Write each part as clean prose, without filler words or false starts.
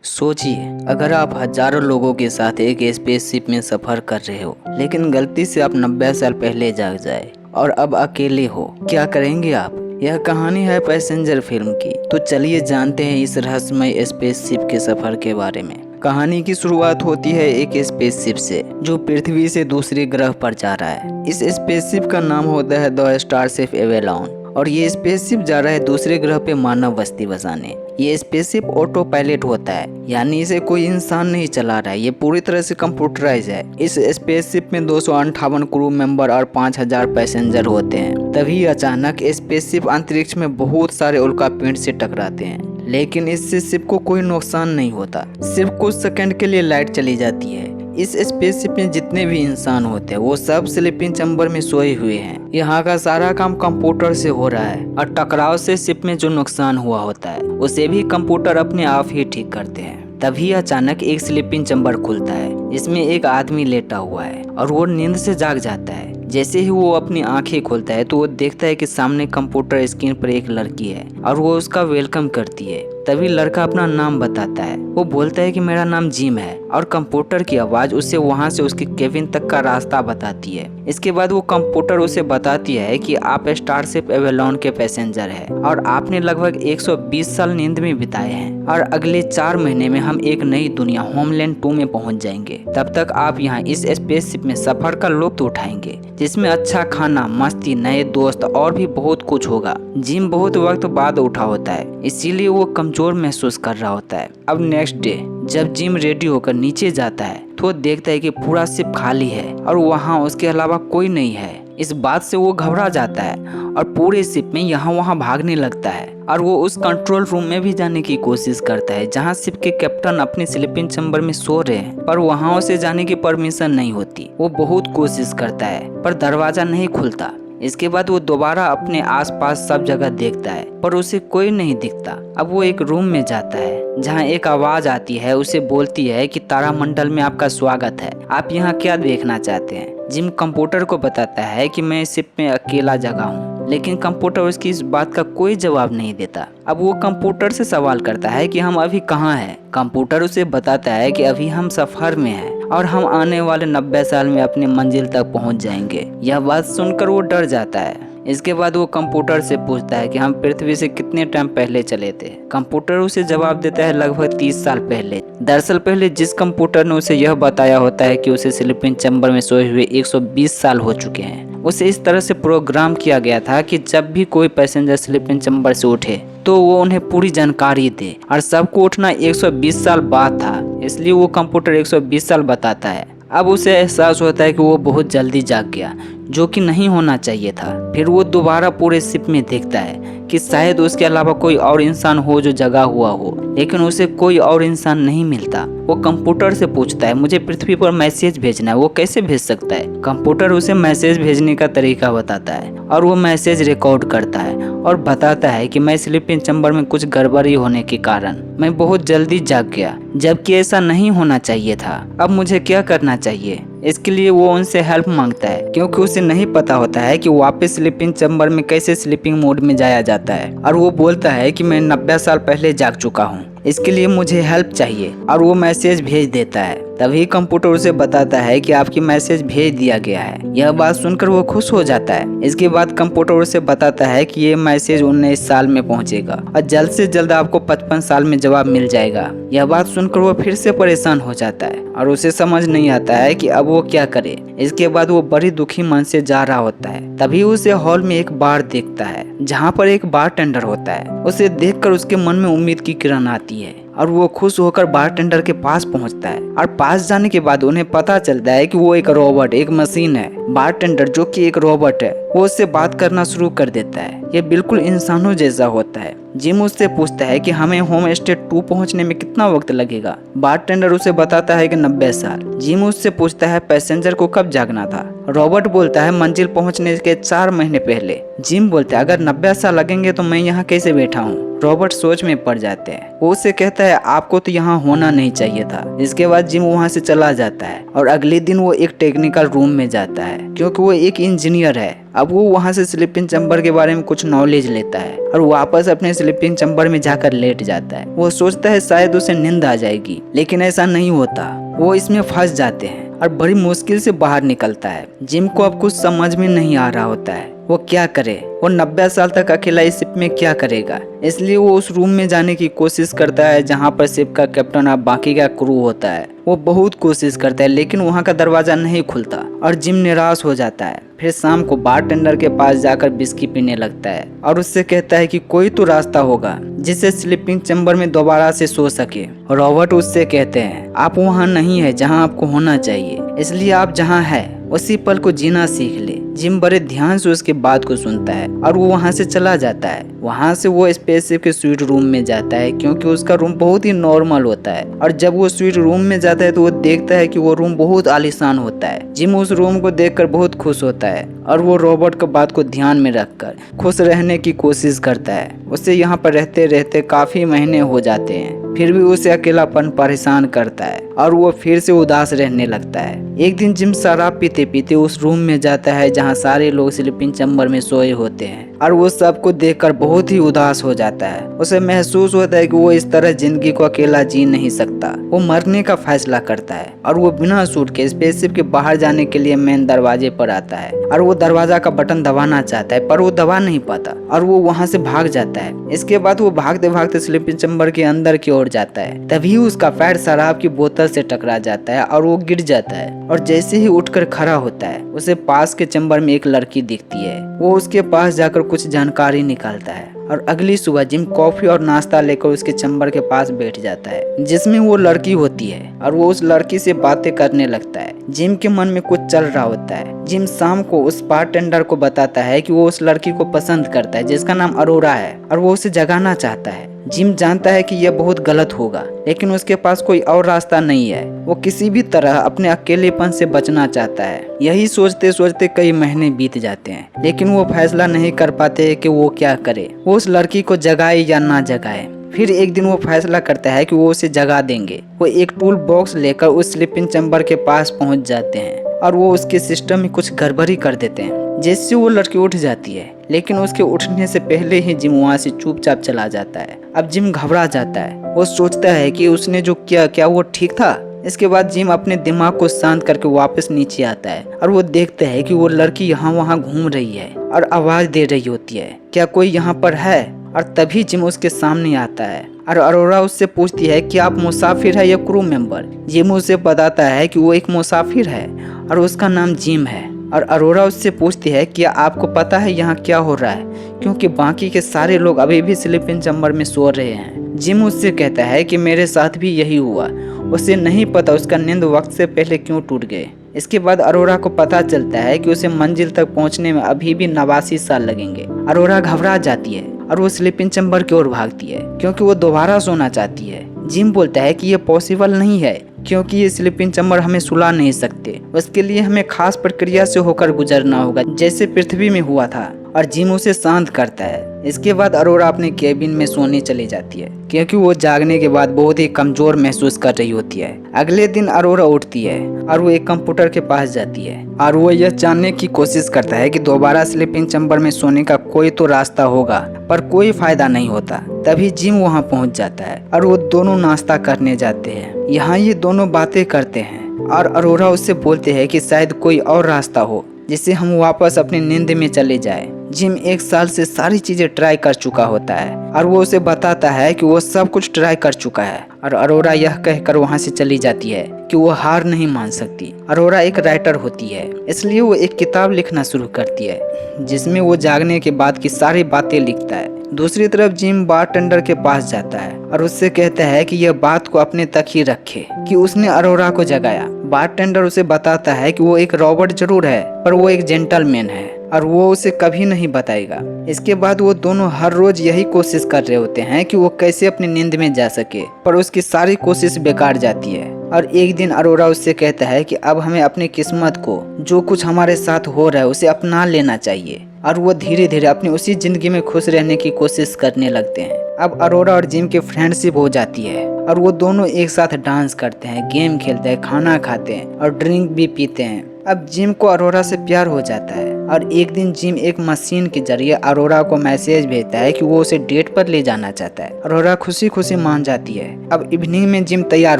सोचिए, अगर आप हजारों लोगों के साथ एक स्पेसशिप में सफर कर रहे हो, लेकिन गलती से आप 90 साल पहले जाग जाए और अब अकेले हो, क्या करेंगे आप? यह कहानी है पैसेंजर फिल्म की। तो चलिए जानते हैं इस रहस्यमय स्पेसशिप के सफर के बारे में। कहानी की शुरुआत होती है एक स्पेसशिप से जो पृथ्वी से दूसरे ग्रह पर जा रहा है। इस स्पेसशिप का नाम होता है द स्टारशिप एवेलॉन और ये स्पेसशिप जा रहा है दूसरे ग्रह पे मानव बस्ती बसाने। ये स्पेसशिप ऑटो पायलट होता है, यानी इसे कोई इंसान नहीं चला रहा है, ये पूरी तरह से कंप्यूटराइज है। इस स्पेसशिप में 258 क्रू मेंबर और 5000 पैसेंजर होते हैं। तभी अचानक स्पेसशिप अंतरिक्ष में बहुत सारे उल्कापिंड से टकराते हैं, लेकिन इससे शिप को कोई नुकसान नहीं होता। सिर्फ कुछ सेकंड के लिए लाइट चली जाती है। इस स्पेसशिप में जितने भी इंसान होते हैं वो सब स्लीपिंग चैम्बर में सोए हुए हैं। यहाँ का सारा काम कंप्यूटर से हो रहा है और टकराव से शिप में जो नुकसान हुआ होता है उसे भी कंप्यूटर अपने आप ही ठीक करते हैं। तभी अचानक एक स्लीपिंग चैम्बर खुलता है जिसमें एक आदमी लेटा हुआ है और वो नींद से जाग जाता है। जैसे ही वो अपनी आंखें खोलता है तो वो देखता है कि सामने कंप्यूटर स्क्रीन पर एक लड़की है और वो उसका वेलकम करती है। तभी लड़का अपना नाम बताता है। वो बोलता है कि मेरा नाम जिम है और कंप्यूटर की आवाज उसे वहां से उसके केबिन तक का रास्ता बताती है। इसके बाद वो कंप्यूटर उसे बताती है कि आप स्टारशिप एवेलॉन के पैसेंजर हैं और आपने लगभग 120 साल नींद में बिताए हैं और अगले 4 महीने में हम एक नई दुनिया होमलैंड 2 में पहुंच जाएंगे। तब तक आप यहाँ इस स्पेसशिप में सफर का लुत्फ उठाएंगे जिसमें अच्छा खाना, मस्ती, नए दोस्त और भी बहुत कुछ होगा। जिम बहुत वक्त बाद उठा होता है, इसीलिए वो कमजोर महसूस कर रहा होता है। अब नेक्स्ट डे जब जिम रेडी होकर नीचे जाता है तो वो देखता है कि पूरा शिप खाली है और वहाँ उसके अलावा कोई नहीं है। इस बात से वो घबरा जाता है और पूरे शिप में यहाँ वहाँ भागने लगता है और वो उस कंट्रोल रूम में भी जाने की कोशिश करता है जहाँ शिप के कैप्टन अपने स्लीपिंग चैम्बर में सो रहे हैं, पर वहाँ उसे जाने की परमिशन नहीं होती। वो बहुत कोशिश करता है पर दरवाजा नहीं खुलता। इसके बाद वो दोबारा अपने आसपास सब जगह देखता है पर उसे कोई नहीं दिखता। अब वो एक रूम में जाता है जहाँ एक आवाज आती है, उसे बोलती है कि तारामंडल में आपका स्वागत है, आप यहाँ क्या देखना चाहते हैं? जिम कंप्यूटर को बताता है कि मैं इस शिप में अकेला जगह हूँ, लेकिन कंप्यूटर उसकी इस बात का कोई जवाब नहीं देता। अब वो कंप्यूटर से सवाल करता है कि हम अभी कहाँ हैं? कंप्यूटर उसे बताता है कि अभी हम सफर में हैं और हम आने वाले 90 साल में अपनी मंजिल तक पहुंच जाएंगे। यह बात सुनकर वो डर जाता है। इसके बाद वो कंप्यूटर से पूछता है कि हम पृथ्वी से कितने टाइम पहले चले थे। कंप्यूटर उसे जवाब देता है लगभग 30 साल पहले। दरअसल पहले जिस कंप्यूटर ने उसे यह बताया होता है कि उसे स्लीपिंग चैम्बर में सोए हुए 120 साल हो चुके हैं, उसे इस तरह से प्रोग्राम किया गया था कि जब भी कोई पैसेंजर स्लीपिंग चैम्बर से उठे तो वो उन्हें पूरी जानकारी दे, और सबको उठना 120 साल बाद था, इसलिए वो कंप्यूटर 120 साल बताता है। अब उसे एहसास होता है कि वो बहुत जल्दी जाग गया, जो कि नहीं होना चाहिए था। फिर वो दोबारा पूरे शिप में देखता है कि शायद उसके अलावा कोई और इंसान हो जो जगा हुआ हो, लेकिन उसे कोई और इंसान नहीं मिलता। वो कंप्यूटर से पूछता है मुझे पृथ्वी पर मैसेज भेजना है, वो कैसे भेज सकता है? कंप्यूटर उसे मैसेज भेजने का तरीका बताता है और वो मैसेज रिकॉर्ड करता है और बताता है कि मैं स्लीपिंग चैम्बर में कुछ गड़बड़ी होने के कारण मैं बहुत जल्दी जाग गया, जबकि ऐसा नहीं होना चाहिए था। अब मुझे क्या करना चाहिए? इसके लिए वो उनसे हेल्प मांगता है क्योंकि उसे नहीं पता होता है कि वापस स्लीपिंग चैम्बर में कैसे स्लीपिंग मोड में जाया जाता है। और वो बोलता है कि मैं 90 साल पहले जाग चुका हूँ, इसके लिए मुझे हेल्प चाहिए, और वो मैसेज भेज देता है। तभी कंप्यूटर उसे बताता है कि आपकी मैसेज भेज दिया गया है। यह बात सुनकर वो खुश हो जाता है। इसके बाद कंप्यूटर उसे बताता है कि ये मैसेज 19 साल में पहुंचेगा और जल्द से जल्द आपको 55 साल में जवाब मिल जाएगा। यह बात सुनकर वो फिर से परेशान हो जाता है और उसे समझ नहीं आता है कि अब वो क्या करे। इसके बाद वो बड़ी दुखी मन से जा रहा होता है। तभी उसे हॉल में एक बार देखता है जहाँ पर एक बारटेंडर होता है। उसे देखकर उसके मन में उम्मीद की किरण आती है और वो खुश होकर बारटेंडर के पास पहुंचता है। और पास जाने के बाद उन्हें पता चलता है कि वो एक रोबोट, एक मशीन है। बारटेंडर जो कि एक रोबोट है, वो उससे बात करना शुरू कर देता है। ये बिल्कुल इंसानों जैसा होता है। जिम उससे पूछता है कि हमें होम स्टे 2 पहुंचने में कितना वक्त लगेगा? बारटेंडर उसे बताता है कि 90 साल। जिम उससे पूछता है पैसेंजर को कब जागना था? रॉबर्ट बोलता है मंजिल पहुंचने के 4 महीने पहले। जिम बोलता है अगर 90 साल लगेंगे तो मैं यहाँ कैसे बैठा हूँ? रॉबर्ट सोच में पड़ जाते हैं। वो उससे कहता है आपको तो यहाँ होना नहीं चाहिए था। इसके बाद जिम वहाँ से चला जाता है और अगले दिन वो एक टेक्निकल रूम में जाता है क्योंकि वो एक इंजीनियर है। अब वो वहाँ से स्लीपिंग चैम्बर के बारे में कुछ नॉलेज लेता है और वापस अपने स्लीपिंग चैम्बर में जाकर लेट जाता है। वो सोचता है शायद उसे नींद आ जाएगी, लेकिन ऐसा नहीं होता। वो इसमें फंस जाते हैं और बड़ी मुश्किल से बाहर निकलता है। जिम को अब कुछ समझ में नहीं आ रहा होता है वो क्या करे। वो 90 साल तक अकेला इस शिप में क्या करेगा, इसलिए वो उस रूम में जाने की कोशिश करता है जहाँ पर शिप का कैप्टन और बाकी का क्रू होता है। वो बहुत कोशिश करता है लेकिन वहाँ का दरवाजा नहीं खुलता और जिम निराश हो जाता है। फिर शाम को बारटेंडर के पास जाकर विस्की पीने लगता है और उससे कहता है कि कोई तो रास्ता होगा जिससे स्लीपिंग चैम्बर में दोबारा से सो सके। रॉबर्ट उससे कहते हैं आप वहाँ नहीं है जहाँ आपको होना चाहिए, इसलिए आप जहाँ है उसी पल को जीना सीख ले। जिम बड़े ध्यान से उसकी बात को सुनता है और वो वहाँ से चला जाता है। वहाँ से वो स्पेसशिप के स्वीट रूम में जाता है क्योंकि उसका रूम बहुत ही नॉर्मल होता है। और जब वो स्वीट रूम में जाता है तो वो देखता है कि वो रूम बहुत आलीशान होता है। जिम उस रूम को देखकर बहुत खुश होता है और वो रॉबर्ट की बात को ध्यान में रखकर खुश रहने की कोशिश करता है। उसे यहाँ पर रहते रहते काफी महीने हो जाते हैं, फिर भी उसे अकेलापन परेशान करता है और वो फिर से उदास रहने लगता है। एक दिन जिम शराब पीते पीते उस रूम में जाता है जहाँ सारे लोग स्लीपिंग चैम्बर में सोए होते हैं और वो सबको देखकर बहुत ही उदास हो जाता है। उसे महसूस होता है कि वो इस तरह जिंदगी को अकेला जी नहीं सकता। वो मरने का फैसला करता है और वो बिना सूट के स्पेसशिप के बाहर जाने के लिए मेन दरवाजे पर आता है और वो दरवाजा का बटन दबाना चाहता है पर वो दबा नहीं पाता और वो वहाँ से भाग जाता है। इसके बाद वो भागते भागते स्लीपिंग चैम्बर के अंदर की ओर जाता है। तभी उसका पैर शराब की बोतल से टकरा जाता है और वो गिर जाता है और जैसे ही उठकर खड़ा होता है उसे पास के चैम्बर में एक लड़की दिखती है। वो उसके पास जाकर कुछ जानकारी निकालता है और अगली सुबह जिम कॉफी और नाश्ता लेकर उसके चैम्बर के पास बैठ जाता है जिसमें वो लड़की होती है और वो उस लड़की से बातें करने लगता है। जिम के मन में कुछ चल रहा होता है। जिम शाम को उस बारटेंडर को बताता है कि वो उस लड़की को पसंद करता है जिसका नाम अरोरा है और वो उसे जगाना चाहता है। जिम जानता है कि यह बहुत गलत होगा लेकिन उसके पास कोई और रास्ता नहीं है। वो किसी भी तरह अपने अकेलेपन से बचना चाहता है। यही सोचते सोचते कई महीने बीत जाते हैं लेकिन वो फैसला नहीं कर पाते कि वो क्या करे, वो उस लड़की को जगाए या ना जगाए। फिर एक दिन वो फैसला करता है कि वो उसे जगा देंगे। वो एक टूल बॉक्स लेकर उस स्लीपिंग चैम्बर के पास पहुंच जाते हैं और वो उसके सिस्टम में कुछ गड़बड़ी कर देते हैं जिससे वो लड़की उठ जाती है। लेकिन उसके उठने से पहले ही जिम वहाँ से चुपचाप चला जाता है। अब जिम घबरा जाता है। वो सोचता है कि उसने जो किया क्या वो ठीक था। इसके बाद जिम अपने दिमाग को शांत करके वापस नीचे आता है और वो देखता है कि वो लड़की यहाँ वहाँ घूम रही है और आवाज दे रही होती है, क्या कोई यहाँ पर है? और तभी जिम उसके सामने आता है और अरोरा उससे पूछती है कि आप मुसाफिर है या क्रू मेंबर। जिम उसे बताता है कि वो एक मुसाफिर है और उसका नाम जिम है। और अरोरा उससे पूछती है कि आपको पता है यहाँ क्या हो रहा है, क्योंकि बाकी के सारे लोग अभी भी स्लीपिंग चैम्बर में सो रहे हैं। जिम उससे कहता है कि मेरे साथ भी यही हुआ। उसे नहीं पता उसका नींद वक्त से पहले क्यों टूट गए। इसके बाद अरोरा को पता चलता है कि उसे मंजिल तक पहुंचने में अभी भी 89 साल लगेंगे। अरोरा घबरा जाती है और वो स्लीपिंग चैम्बर की ओर भागती है क्योंकि वो दोबारा सोना चाहती है। जिम बोलता है कि ये पॉसिबल नहीं है क्योंकि ये स्लीपिंग चैम्बर हमें सुला नहीं सकते, उसके लिए हमें खास प्रक्रिया से होकर गुजरना होगा जैसे पृथ्वी में हुआ था। और जिम उसे शांत करता है। इसके बाद अरोरा अपने केबिन में सोने चली जाती है क्योंकि वो जागने के बाद बहुत ही कमजोर महसूस कर रही होती है। अगले दिन अरोरा उठती है और वो एक कंप्यूटर के पास जाती है और वो यह जानने की कोशिश करता है कि दोबारा स्लीपिंग चैम्बर में सोने का कोई तो रास्ता होगा, पर कोई फायदा नहीं होता। तभी जिम वहाँ पहुँच जाता है और वो दोनों नाश्ता करने जाते हैं। यहाँ ये दोनों बातें करते हैं और अरोरा उससे बोलते हैं कि शायद कोई और रास्ता हो जिससे हम वापस अपनी नींद में चले जाएं। जिम 1 साल से सारी चीजें ट्राई कर चुका होता है और वो उसे बताता है कि वो सब कुछ ट्राई कर चुका है। और अरोरा यह कहकर वहाँ से चली जाती है कि वो हार नहीं मान सकती। अरोरा एक राइटर होती है, इसलिए वो एक किताब लिखना शुरू करती है जिसमें वो जागने के बाद की सारी बातें लिखता है। दूसरी तरफ जिम बारटेंडर के पास जाता है और उससे कहता है कि यह बात को अपने तक ही रखे कि उसने अरोरा को जगाया। बारटेंडर उसे बताता है कि वो एक रॉबर्ट जरूर है पर वो एक जेंटलमैन है और वो उसे कभी नहीं बताएगा। इसके बाद वो दोनों हर रोज यही कोशिश कर रहे होते हैं कि वो कैसे अपनी नींद में जा सके, पर उसकी सारी कोशिश बेकार जाती है। और एक दिन अरोरा उससे कहता है कि अब हमें अपनी किस्मत को, जो कुछ हमारे साथ हो रहा है, उसे अपना लेना चाहिए। और वो धीरे धीरे अपनी उसी जिंदगी में खुश रहने की कोशिश करने लगते हैं। अब अरोरा और जिम की फ्रेंडशिप हो जाती है और वो दोनों एक साथ डांस करते हैं, गेम खेलते हैं, खाना खाते हैं और ड्रिंक भी पीते हैं। अब जिम को अरोरा से प्यार हो जाता है और एक दिन जिम एक मशीन के जरिए अरोरा को मैसेज भेजता है कि वो उसे डेट पर ले जाना चाहता है। अरोरा खुशी खुशी मान जाती है। अब इवनिंग में जिम तैयार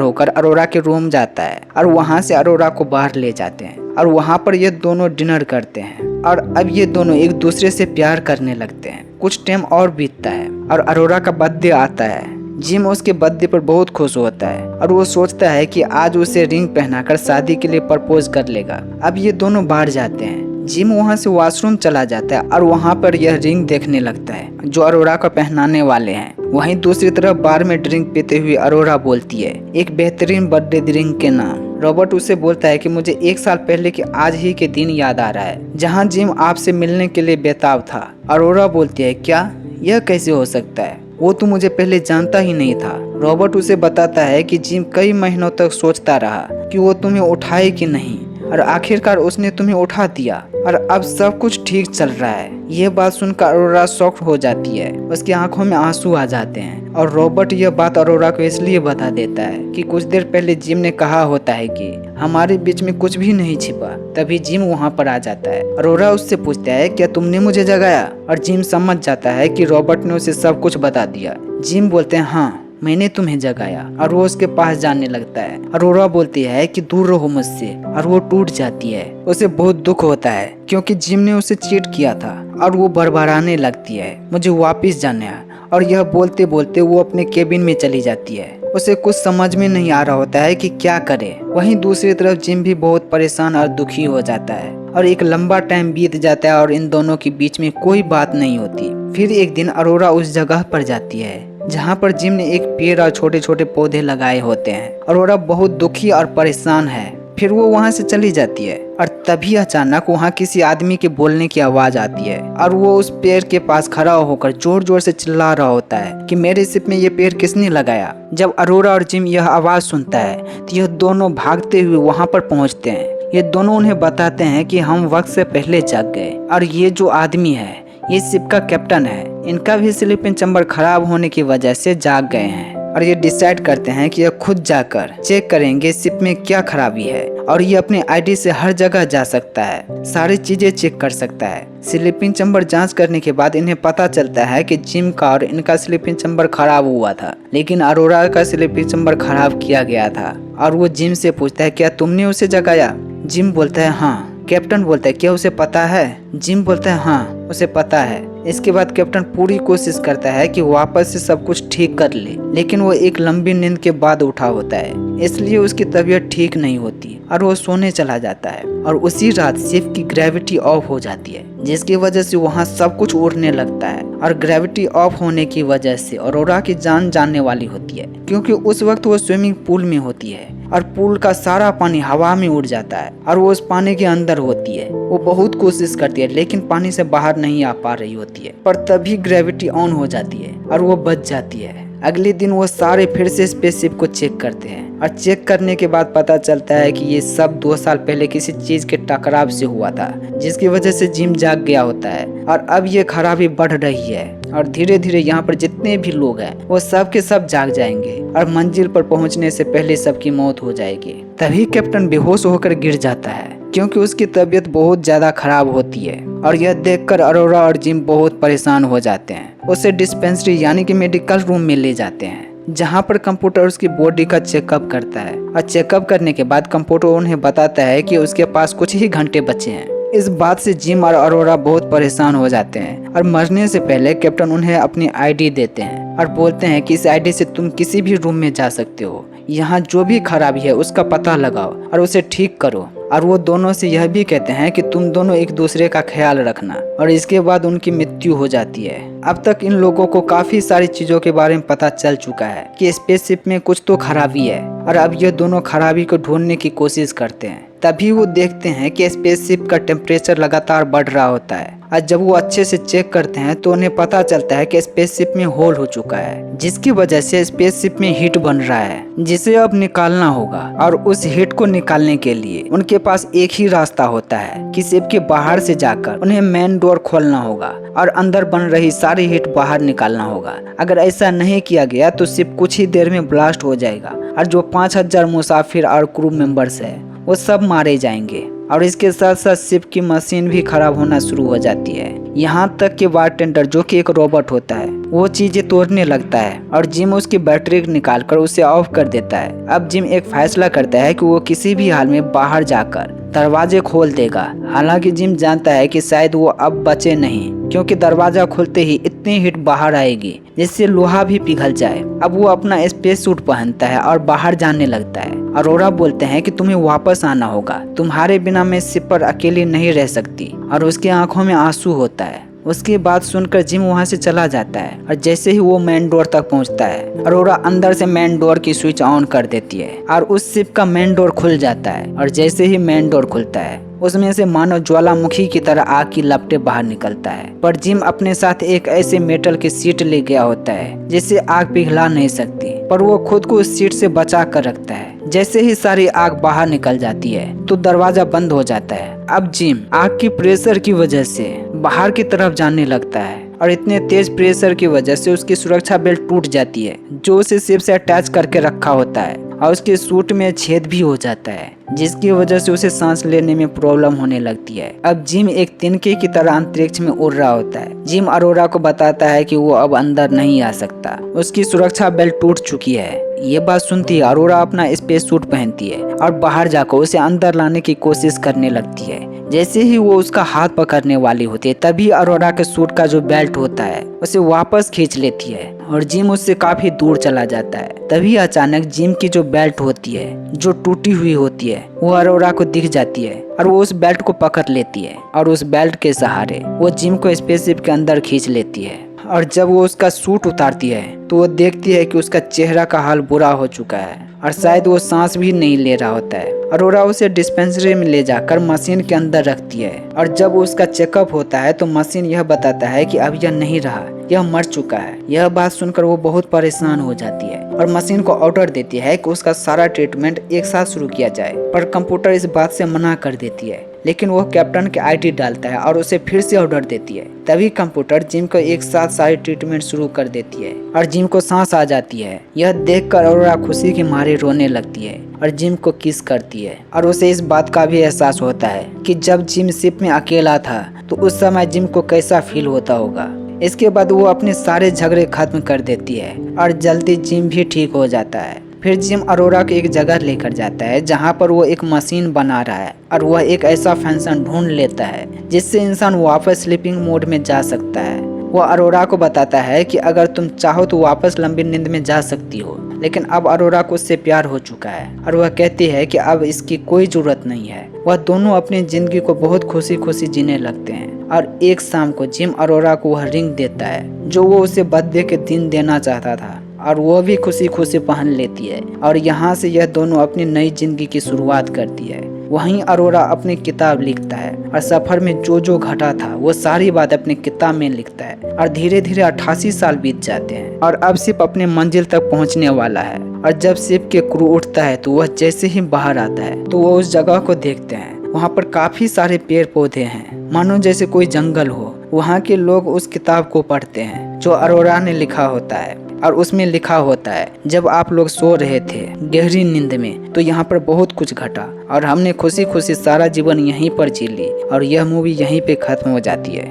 होकर अरोरा के रूम जाता है और वहाँ से अरोरा को बाहर ले जाते हैं और वहाँ पर ये दोनों डिनर करते हैं और अब ये दोनों एक दूसरे से प्यार करने लगते हैं। कुछ टाइम और बीतता है और अरोरा का बर्थडे आता है। जिम उसके बर्थडे पर बहुत खुश होता है और वो सोचता है कि आज उसे रिंग पहनाकर शादी के लिए प्रपोज कर लेगा। अब ये दोनों बाहर जाते हैं। जिम वहाँ से वॉशरूम चला जाता है और वहाँ पर यह रिंग देखने लगता है जो अरोरा को पहनाने वाले हैं। वहीं दूसरी तरफ बार में ड्रिंक पीते हुए अरोरा बोलती है एक बेहतरीन बर्थडे ड्रिंक के नाम। रॉबर्ट उसे बोलता है कि मुझे 1 साल पहले के आज ही के दिन याद आ रहा है जहाँ जिम आपसे मिलने के लिए बेताब था। अरोरा बोलती है क्या यह कैसे हो सकता है, वो तो मुझे पहले जानता ही नहीं था। रॉबर्ट उसे बताता है कि जिम कई महीनों तक सोचता रहा कि वो तुम्हें उठाए कि नहीं और आखिरकार उसने तुम्हें उठा दिया और अब सब कुछ ठीक चल रहा है। ये बात सुनकर अरोरा शॉक हो जाती है, उसकी आंखों में आंसू आ जाते हैं और रॉबर्ट यह बात अरोरा को इसलिए बता देता है कि कुछ देर पहले जिम ने कहा होता है कि हमारे बीच में कुछ भी नहीं छिपा। तभी जिम वहाँ पर आ जाता है। अरोरा उससे पूछता है क्या तुमने मुझे जगाया, और जिम समझ जाता है कि रॉबर्ट ने उसे सब कुछ बता दिया। जिम बोलते हैं हाँ मैंने तुम्हें जगाया और वो उसके पास जाने लगता है। अरोरा बोलती है कि दूर रहो मुझसे और वो टूट जाती है। उसे बहुत दुख होता है क्योंकि जिम ने उसे चीट किया था और वो बड़बड़ाने लगती है मुझे वापस जाना है, और यह बोलते बोलते वो अपने केबिन में चली जाती है। उसे कुछ समझ में नहीं आ रहा होता है कि क्या करे। वहीं दूसरी तरफ जिम भी बहुत परेशान और दुखी हो जाता है और एक लंबा टाइम बीत जाता है और इन दोनों के बीच में कोई बात नहीं होती। फिर एक दिन अरोरा उस जगह पर जाती है जहाँ पर जिम ने एक पेड़ और छोटे छोटे पौधे लगाए होते हैं। अरोरा बहुत दुखी और परेशान है। फिर वो वहाँ से चली जाती है और तभी अचानक वहाँ किसी आदमी के बोलने की आवाज आती है और वो उस पेड़ के पास खड़ा होकर जोर जोर से चिल्ला रहा होता है कि मेरे शिप में ये पेड़ किसने लगाया। जब अरोरा और जिम यह आवाज सुनता है तो यह दोनों भागते हुए वहाँ पर पहुँचते हैं। ये दोनों उन्हें बताते हैं कि हम वक्त से पहले जाग गए और ये जो आदमी है ये शिप का कैप्टन है। इनका भी स्लीपिंग चैम्बर खराब होने की वजह से जाग गए हैं और ये डिसाइड करते हैं कि ये खुद जाकर चेक करेंगे शिप में क्या खराबी है और ये अपने आईडी से हर जगह जा सकता है, सारी चीजें चेक कर सकता है। स्लीपिंग चैम्बर जांच करने के बाद इन्हें पता चलता है कि जिम का और इनका स्लीपिंग चैम्बर खराब हुआ था, लेकिन अरोरा का स्लीपिंग चैम्बर खराब किया गया था। और वो जिम से पूछता है क्या तुमने उसे जगाया। जिम बोलता है हाँ। कैप्टन बोलता है क्या उसे पता है। जिम बोलता है हाँ उसे पता है। इसके बाद कैप्टन पूरी कोशिश करता है कि वापस से सब कुछ ठीक कर ले, लेकिन वो एक लंबी नींद के बाद उठा होता है, इसलिए उसकी तबीयत ठीक नहीं होती और वो सोने चला जाता है। और उसी रात शिप की ग्रेविटी ऑफ हो जाती है जिसकी वजह से वहाँ सब कुछ उड़ने लगता है और ग्रेविटी ऑफ होने की वजह से अरोरा की जान जाने वाली होती है क्योंकि उस वक्त वो स्विमिंग पूल में होती है और पूल का सारा पानी हवा में उड़ जाता है और वो उस पानी के अंदर होती है। वो बहुत कोशिश करती है लेकिन पानी से बाहर नहीं आ पा रही होती है, पर तभी ग्रेविटी ऑन हो जाती है और वो बच जाती है। अगले दिन वो सारे फिर से स्पेसशिप को चेक करते हैं और चेक करने के बाद पता चलता है कि ये सब 2 साल पहले किसी चीज के टकराव से हुआ था जिसकी वजह से जिम जाग गया होता है और अब ये खराबी बढ़ रही है और धीरे धीरे यहाँ पर जितने भी लोग हैं वो सब के सब जाग जाएंगे और मंजिल पर पहुँचने से पहले सबकी मौत हो जाएगी। तभी कैप्टन बेहोश होकर गिर जाता है क्योंकि उसकी तबीयत बहुत ज्यादा खराब होती है और यह देखकर अरोरा और जिम बहुत परेशान हो जाते हैं। उसे डिस्पेंसरी यानी कि मेडिकल रूम में ले जाते हैं जहां पर कंप्यूटर उसकी बॉडी का चेकअप करता है और चेकअप करने के बाद कंप्यूटर उन्हें बताता है कि उसके पास कुछ ही घंटे बचे हैं। इस बात से जिम और अरोरा बहुत परेशान हो जाते हैं और मरने से पहले कैप्टन उन्हें अपनी आईडी देते हैं और बोलते हैं कि इस आईडी से तुम किसी भी रूम में जा सकते हो, यहाँ जो भी खराबी है उसका पता लगाओ और उसे ठीक करो। और वो दोनों से यह भी कहते हैं कि तुम दोनों एक दूसरे का ख्याल रखना, और इसके बाद उनकी मृत्यु हो जाती है। अब तक इन लोगों को काफी सारी चीजों के बारे में पता चल चुका है कि स्पेसशिप में कुछ तो खराबी है और अब ये दोनों खराबी को ढूंढने की कोशिश करते हैं। तभी वो देखते हैं कि स्पेसशिप का टेम्परेचर लगातार बढ़ रहा होता है और जब वो अच्छे से चेक करते हैं तो उन्हें पता चलता है कि स्पेसशिप में होल हो चुका है जिसकी वजह से स्पेसशिप में हीट बन रहा है जिसे अब निकालना होगा। और उस हीट को निकालने के लिए उनके पास एक ही रास्ता होता है कि शिप के बाहर से जाकर उन्हें मेन डोर खोलना होगा और अंदर बन रही सारी हीट बाहर निकालना होगा। अगर ऐसा नहीं किया गया तो शिप कुछ ही देर में ब्लास्ट हो जाएगा और जो 5000 मुसाफिर और क्रू मेंबर्स है वो सब मारे जाएंगे और इसके साथ साथ शिप की मशीन भी खराब होना शुरू हो जाती है। यहाँ तक कि बारटेंडर जो कि एक रोबोट होता है वो चीजें तोड़ने लगता है और जिम उसकी बैटरी निकाल कर उसे ऑफ कर देता है। अब जिम एक फैसला करता है कि वो किसी भी हाल में बाहर जाकर दरवाजे खोल देगा। हालांकि जिम जानता है कि शायद वो अब बचे नहीं, क्योंकि दरवाजा खुलते ही इतनी हीट बाहर आएगी जिससे लोहा भी पिघल जाए। अब वो अपना स्पेस सूट पहनता है और बाहर जाने लगता है। अरोरा बोलते हैं कि तुम्हें वापस आना होगा, तुम्हारे बिना मैं शिप पर अकेली नहीं रह सकती, और उसकी आंखों में आंसू होता है। उसकी बात सुनकर जिम वहां से चला जाता है और जैसे ही वो मेन डोर तक पहुंचता है, अरोरा अंदर से मेन डोर की स्विच ऑन कर देती है और उस शिप का मेन डोर खुल जाता है। और जैसे ही मेन डोर खुलता है उसमें से मानो ज्वालामुखी की तरह आग की लपटें बाहर निकलता है। पर जिम अपने साथ एक ऐसे मेटल की सीट ले गया होता है जिससे आग पिघला नहीं सकती, पर वो खुद को उस सीट से बचा कर रखता है। जैसे ही सारी आग बाहर निकल जाती है तो दरवाजा बंद हो जाता है। अब जिम आग की प्रेशर की वजह से बाहर की तरफ जाने लगता है और इतने तेज प्रेशर की वजह से उसकी सुरक्षा बेल्ट टूट जाती है जो उसे शिप से अटैच करके रखा होता है, और उसके सूट में छेद भी हो जाता है जिसकी वजह से उसे सांस लेने में प्रॉब्लम होने लगती है। अब जिम एक तिनके की तरह अंतरिक्ष में उड़ रहा होता है। जिम अरोरा को बताता है कि वो अब अंदर नहीं आ सकता, उसकी सुरक्षा बेल्ट टूट चुकी है। ये बात सुनती है अरोरा अपना स्पेस सूट पहनती है और बाहर जाकर उसे अंदर लाने की कोशिश करने लगती है। जैसे ही वो उसका हाथ पकड़ने वाली होती है तभी अरोरा के सूट का जो बेल्ट होता है उसे वापस खींच लेती है और जिम उससे काफी दूर चला जाता है। तभी अचानक जिम की जो बेल्ट होती है जो टूटी हुई होती है वो अरोरा को दिख जाती है और वो उस बेल्ट को पकड़ लेती है और उस बेल्ट के सहारे वो जिम को स्पेसशिप के अंदर खींच लेती है। और जब वो उसका सूट उतारती है तो वो देखती है कि उसका चेहरा का हाल बुरा हो चुका है और शायद वो सांस भी नहीं ले रहा होता है। अरोरा उसे डिस्पेंसरी में ले जाकर मशीन के अंदर रखती है और जब उसका चेकअप होता है तो मशीन यह बताता है कि अब यह नहीं रहा, यह मर चुका है। यह बात सुनकर वो बहुत परेशान हो जाती है और मशीन को ऑर्डर देती है कि उसका सारा ट्रीटमेंट एक साथ शुरू किया जाए, पर कंप्यूटर इस बात से मना कर देती है। लेकिन वो कैप्टन के आईडी डालता है और उसे फिर से ऑर्डर देती है। तभी कंप्यूटर जिम को एक साथ सारी ट्रीटमेंट शुरू कर देती है और जिम को सांस आ जाती है। यह देखकर अरोरा खुशी के मारे रोने लगती है और जिम को किस करती है और उसे इस बात का भी एहसास होता है कि जब जिम शिप में अकेला था तो उस समय जिम को कैसा फील होता होगा। इसके बाद वो अपने सारे झगड़े खत्म कर देती है और जल्दी जिम भी ठीक हो जाता है। फिर जिम अरोरा को एक जगह लेकर जाता है जहाँ पर वो एक मशीन बना रहा है और वह एक ऐसा फंक्शन ढूंढ लेता है जिससे इंसान वापस स्लीपिंग मोड में जा सकता है। वह अरोरा को बताता है कि अगर तुम चाहो तो वापस लंबी नींद में जा सकती हो, लेकिन अब अरोरा को उससे प्यार हो चुका है और वह कहती है कि अब इसकी कोई जरूरत नहीं है। वह दोनों अपनी जिंदगी को बहुत खुशी खुशी जीने लगते हैं और एक शाम को जिम अरोरा को वह रिंग देता है जो वो उसे बर्थडे के दिन देना चाहता था और वह भी खुशी खुशी पहन लेती है और यहाँ से यह दोनों अपनी नई जिंदगी की शुरुआत करती है। वहीं अरोरा अपनी किताब लिखता है और सफर में जो जो घटा था वो सारी बात अपनी किताब में लिखता है और धीरे धीरे 88 साल बीत जाते हैं और अब शिप अपने मंजिल तक पहुंचने वाला है। और जब शिप के क्रू उठता है तो वह जैसे ही बाहर आता है तो वह उस जगह को देखते हैं। वहाँ पर काफी सारे पेड़ पौधे हैं, मानो जैसे कोई जंगल हो। वहाँ के लोग उस किताब को पढ़ते हैं जो अरोरा ने लिखा होता है और उसमें लिखा होता है, जब आप लोग सो रहे थे गहरी नींद में तो यहाँ पर बहुत कुछ घटा और हमने खुशी खुशी सारा जीवन यहीं पर जी ली और यह मूवी यहीं पे खत्म हो जाती है।